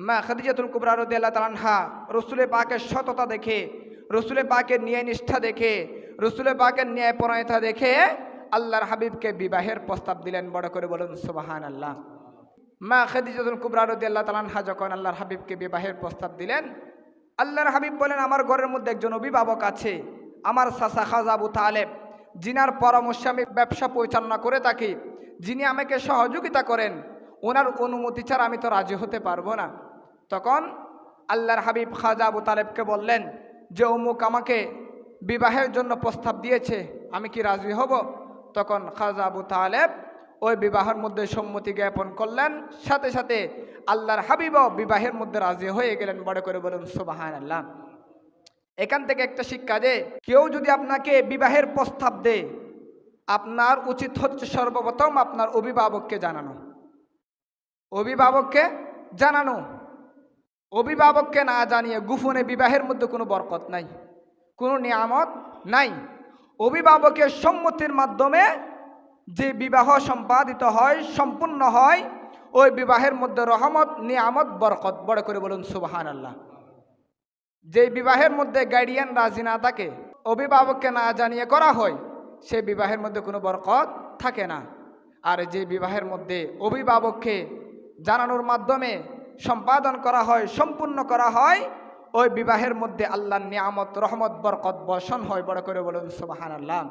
মা খাদিজাতুল কুবরা রাদিয়াল্লাহু তাআলা আনহা রাসূলে পাকের সততা দেখে, রাসূলে পাকের ন্যায় নিষ্ঠা দেখে, রাসূলে পাকের ন্যায়পরায়ণতা দেখে আল্লাহর হাবিবকে বিবাহের প্রস্তাব দিলেন। বড় করে বলুন সুবহানাল্লাহ। মা খাদিজাতুল কুবরা রাদিয়াল্লাহু তাআলা আনহা যখন আল্লাহর হাবিবকে বিবাহের প্রস্তাব দিলেন, আল্লাহর হাবিব বলেন, আমার ঘরের মধ্যে একজন অভিভাবক আছে, আমার চাচা খাজা আবু তালেব, যিনার পরামর্শে আমি ব্যবসা পরিচালনা করে থাকি, যিনি আমাকে সহযোগিতা করেন, ওনার অনুমতি ছাড়া আমি তো রাজি হতে পারবো না। তখন আল্লাহর হাবিব খাজা আবু তালেবকে বললেন যে অমুক আমাকে বিবাহের জন্য প্রস্তাব দিয়েছে, আমি কি রাজি হব? তখন খাজা আবু তালেব ওই বিবাহের মধ্যে সম্মতি জ্ঞাপন করলেন, সাথে সাথে আল্লাহর হাবিবও বিবাহের মধ্যে রাজি হয়ে গেলেন। বড় করে বলুন সুবহানাল্লাহ। এখান থেকে একটা শিক্ষা যে কেউ যদি আপনাকে বিবাহের প্রস্তাব দেয়, আপনার উচিত হচ্ছে সর্বপ্রথম আপনার অভিভাবককে জানানো। অভিভাবককে জানানো। অভিভাবককে না জানিয়ে গোপনে বিবাহের মধ্যে কোনো বরকত নাই, কোনো নিয়ামত নাই। অভিভাবকের সম্মতির মাধ্যমে যে বিবাহ সম্পাদিত হয়, সম্পূর্ণ হয়, ওই বিবাহের মধ্যে রহমত, নিয়ামত, বরকত। বড় করে বলুন সুবহানাল্লাহ। যে বিবাহের মধ্যে গার্ডিয়ান রাজি না থাকে, অভিভাবককে না জানিয়ে করা হয়, সে বিবাহের মধ্যে কোনো বরকত থাকে না। আর যে বিবাহের মধ্যে অভিভাবককে জানানোর মাধ্যমে সম্পাদন করা হয়, সম্পূর্ণ করা হয়, ওই বিবাহের মধ্যে আল্লাহর নিয়ামত, রহমত, বরকত বর্ষণ হয়। বড় করে বলুন সুবহানাল্লাহ।